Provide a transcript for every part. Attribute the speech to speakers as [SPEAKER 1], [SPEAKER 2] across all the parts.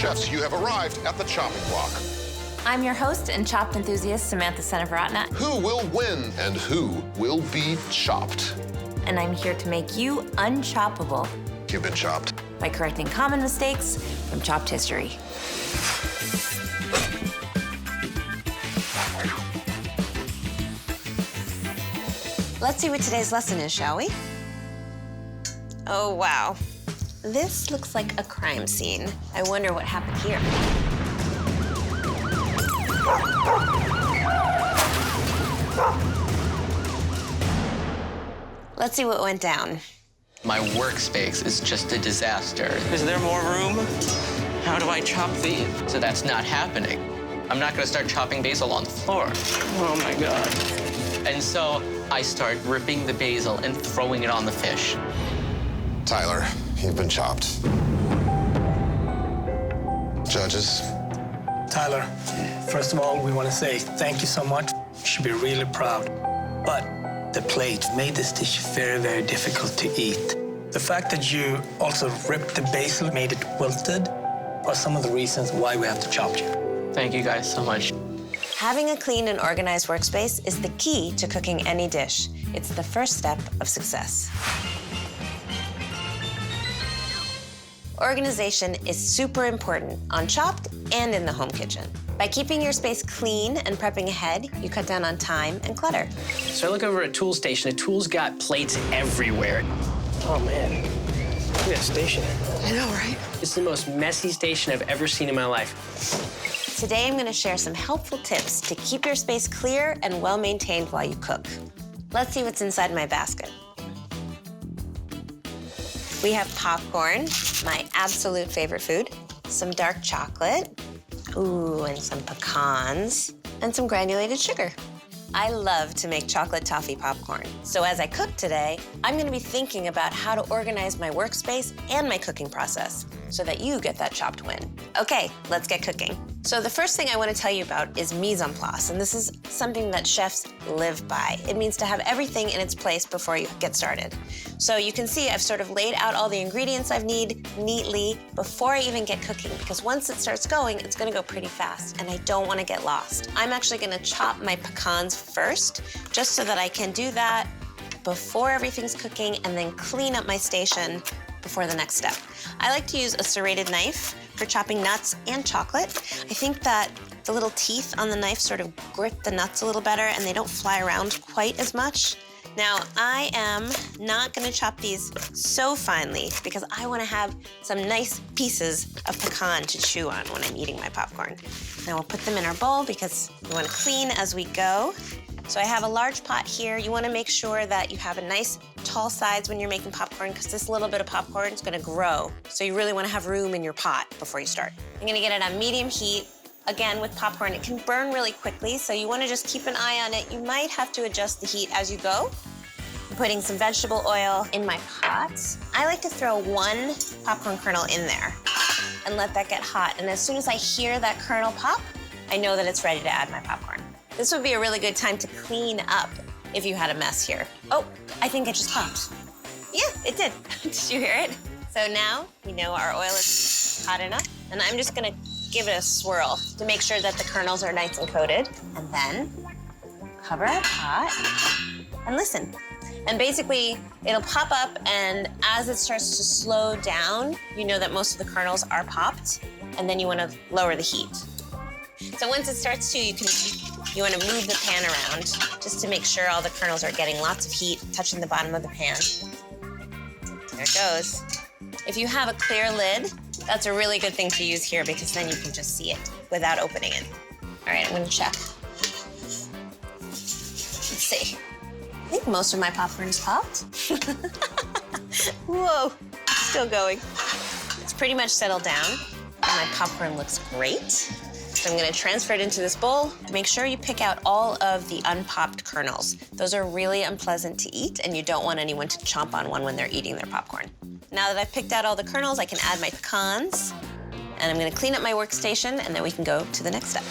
[SPEAKER 1] Chefs, you have arrived at the chopping block.
[SPEAKER 2] I'm your host and chopped enthusiast, Samantha Seneviratne.
[SPEAKER 1] Who will win and who will be chopped?
[SPEAKER 2] And I'm here to make you unchoppable
[SPEAKER 1] You've been chopped.
[SPEAKER 2] by correcting common mistakes from chopped history. Let's see what today's lesson is, shall we? Oh, wow. This looks like a crime scene. I wonder what happened here. Let's see what went down.
[SPEAKER 3] My workspace is just a disaster. Is there more room? How do I chop these? So that's not happening. I'm not gonna start chopping basil on the floor. Oh my God. And so I start ripping the basil and throwing it on the fish.
[SPEAKER 1] Tyler, you've been chopped. Judges.
[SPEAKER 4] Tyler, first of all, we want to say thank you so much. You should be really proud. But the plate made this dish very, very difficult to eat. The fact that you also ripped the basil, made it wilted, are some of the reasons why we have to chop you.
[SPEAKER 3] Thank you guys so much.
[SPEAKER 2] Having a clean and organized workspace is the key to cooking any dish. It's the first step of success. Organization is super important on Chopped and in the home kitchen. By keeping your space clean and prepping ahead, you cut down on time and clutter.
[SPEAKER 5] So I look over at Tool Station. The tool's got plates everywhere. Oh, man. Look at that station.
[SPEAKER 2] I know, right?
[SPEAKER 5] It's the most messy station I've ever seen in my life.
[SPEAKER 2] Today, I'm gonna share some helpful tips to keep your space clear and well-maintained while you cook. Let's see what's inside my basket. We have popcorn, my absolute favorite food, some dark chocolate, ooh, and some pecans, and some granulated sugar. I love to make chocolate toffee popcorn. So as I cook today, I'm gonna be thinking about how to organize my workspace and my cooking process so that you get that chopped win. Okay, let's get cooking. So the first thing I want to tell you about is mise en place, and this is something that chefs live by. It means to have everything in its place before you get started. So you can see I've sort of laid out all the ingredients I need neatly before I even get cooking, because once it starts going, it's gonna go pretty fast, and I don't want to get lost. I'm actually gonna chop my pecans first, just so that I can do that before everything's cooking and then clean up my station before the next step. I like to use a serrated knife for chopping nuts and chocolate. I think that the little teeth on the knife sort of grip the nuts a little better and they don't fly around quite as much. Now, I am not gonna chop these so finely because I wanna have some nice pieces of pecan to chew on when I'm eating my popcorn. Now we'll put them in our bowl because we wanna clean as we go. So I have a large pot here. You wanna make sure that you have a nice tall sides when you're making popcorn because this little bit of popcorn is gonna grow. So you really wanna have room in your pot before you start. I'm gonna get it on medium heat. Again, with popcorn, it can burn really quickly, so you wanna just keep an eye on it. You might have to adjust the heat as you go. I'm putting some vegetable oil in my pot. I like to throw one popcorn kernel in there and let that get hot. And as soon as I hear that kernel pop, I know that it's ready to add my popcorn. This would be a really good time to clean up if you had a mess here. Oh, I think it just popped. Yeah, it did. Did you hear it? So now we know our oil is hot enough, and I'm just gonna give it a swirl to make sure that the kernels are nice and coated. And then cover our pot and listen. And basically, it'll pop up, and as it starts to slow down, you know that most of the kernels are popped, and then you wanna lower the heat. So once it starts to, you wanna move the pan around just to make sure all the kernels are getting lots of heat, touching the bottom of the pan. There it goes. If you have a clear lid, that's a really good thing to use here because then you can just see it without opening it. All right, I'm gonna check. Let's see. I think most of my popcorn is popped. Whoa, still going. It's pretty much settled down. My popcorn looks great. So I'm gonna transfer it into this bowl. Make sure you pick out all of the unpopped kernels. Those are really unpleasant to eat, and you don't want anyone to chomp on one when they're eating their popcorn. Now that I've picked out all the kernels, I can add my pecans. And I'm gonna clean up my workstation, and then we can go to the next step.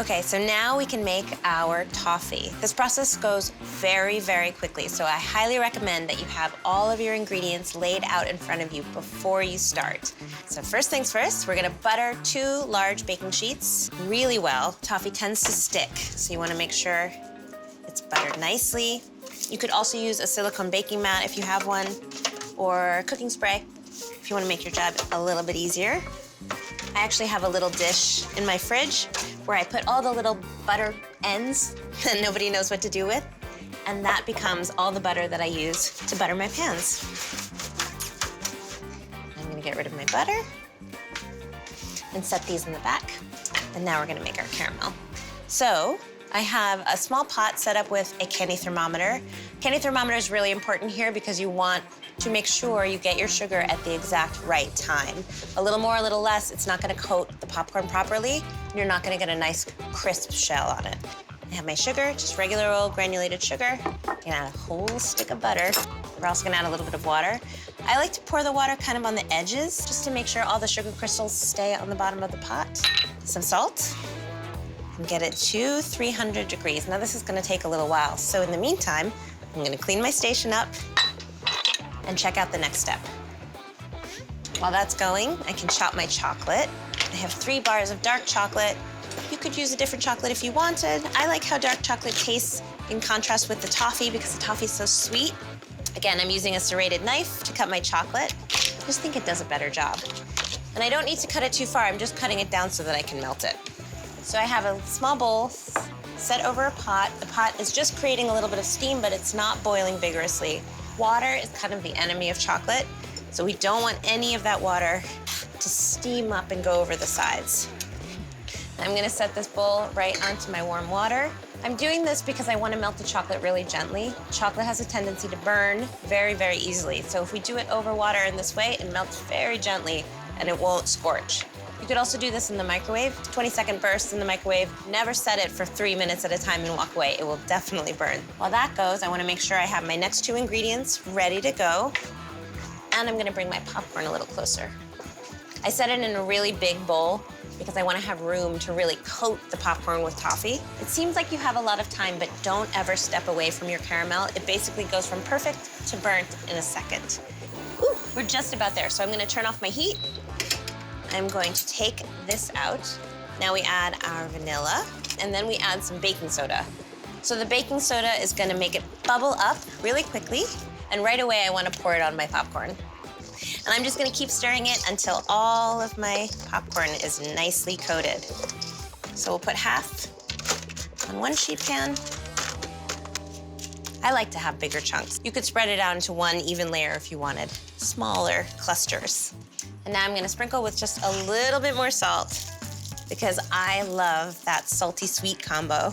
[SPEAKER 2] Okay, so now we can make our toffee. This process goes very, very quickly, so I highly recommend that you have all of your ingredients laid out in front of you before you start. So first things first, we're gonna butter 2 large baking sheets really well. Toffee tends to stick, so you wanna make sure it's buttered nicely. You could also use a silicone baking mat if you have one, or cooking spray if you wanna make your job a little bit easier. I actually have a little dish in my fridge where I put all the little butter ends that nobody knows what to do with, and that becomes all the butter that I use to butter my pans. I'm gonna get rid of my butter and set these in the back, and now we're gonna make our caramel. So I have a small pot set up with a candy thermometer. Candy thermometer is really important here because you want to make sure you get your sugar at the exact right time. A little more, a little less, it's not gonna coat the popcorn properly, and you're not gonna get a nice crisp shell on it. I have my sugar, just regular old granulated sugar. I'm gonna add a whole stick of butter. We're also gonna add a little bit of water. I like to pour the water kind of on the edges, just to make sure all the sugar crystals stay on the bottom of the pot. Some salt, and get it to 300 degrees. Now this is gonna take a little while, so in the meantime, I'm gonna clean my station up and check out the next step. While that's going, I can chop my chocolate. I have 3 bars of dark chocolate. You could use a different chocolate if you wanted. I like how dark chocolate tastes in contrast with the toffee because the toffee is so sweet. Again, I'm using a serrated knife to cut my chocolate. I just think it does a better job. And I don't need to cut it too far. I'm just cutting it down so that I can melt it. So I have a small bowl set over a pot. The pot is just creating a little bit of steam, but it's not boiling vigorously. Water is kind of the enemy of chocolate, so we don't want any of that water to steam up and go over the sides. I'm gonna set this bowl right onto my warm water. I'm doing this because I want to melt the chocolate really gently. Chocolate has a tendency to burn very, very easily, so if we do it over water in this way, it melts very gently and it won't scorch. You could also do this in the microwave, 20-second bursts in the microwave. Never set it for 3 minutes at a time and walk away. It will definitely burn. While that goes, I wanna make sure I have my next 2 ingredients ready to go. And I'm gonna bring my popcorn a little closer. I set it in a really big bowl because I wanna have room to really coat the popcorn with toffee. It seems like you have a lot of time, but don't ever step away from your caramel. It basically goes from perfect to burnt in a second. Ooh, we're just about there. So I'm gonna turn off my heat. I'm going to take this out. Now we add our vanilla, and then we add some baking soda. So the baking soda is gonna make it bubble up really quickly, and right away I wanna pour it on my popcorn. And I'm just gonna keep stirring it until all of my popcorn is nicely coated. So we'll put half on one sheet pan. I like to have bigger chunks. You could spread it out into one even layer if you wanted, smaller clusters. And now I'm gonna sprinkle with just a little bit more salt because I love that salty-sweet combo.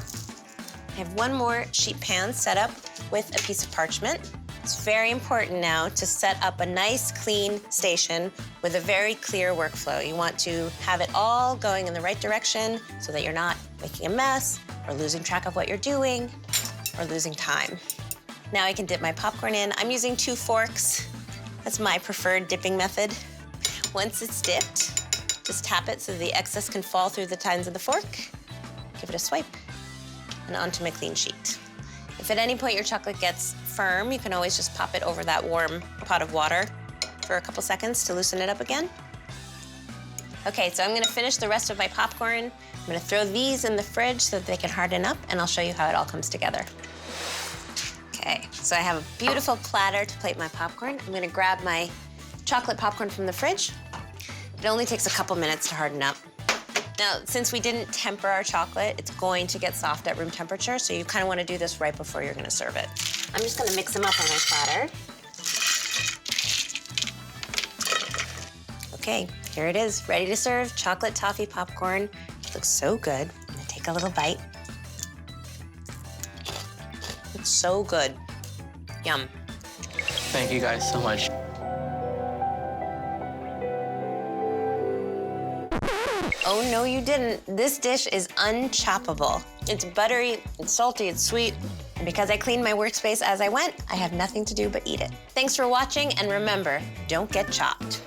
[SPEAKER 2] I have one more sheet pan set up with a piece of parchment. It's very important now to set up a nice, clean station with a very clear workflow. You want to have it all going in the right direction so that you're not making a mess or losing track of what you're doing or losing time. Now I can dip my popcorn in. I'm using 2 forks. That's my preferred dipping method. Once it's dipped, just tap it so the excess can fall through the tines of the fork. Give it a swipe, and onto my clean sheet. If at any point your chocolate gets firm, you can always just pop it over that warm pot of water for a couple seconds to loosen it up again. Okay, so I'm gonna finish the rest of my popcorn. I'm gonna throw these in the fridge so that they can harden up, and I'll show you how it all comes together. Okay, so I have a beautiful platter to plate my popcorn. I'm gonna grab my chocolate popcorn from the fridge. It only takes a couple minutes to harden up. Now, since we didn't temper our chocolate, it's going to get soft at room temperature, so you kind of want to do this right before you're going to serve it. I'm just going to mix them up on my platter. Okay, here it is, ready to serve, chocolate toffee popcorn. It looks so good. I'm going to take a little bite. It's so good. Yum.
[SPEAKER 3] Thank you guys so much.
[SPEAKER 2] Oh, no, you didn't. This dish is Un-Choppable. It's buttery, it's salty, it's sweet. And because I cleaned my workspace as I went, I have nothing to do but eat it. Thanks for watching, and remember, don't get chopped.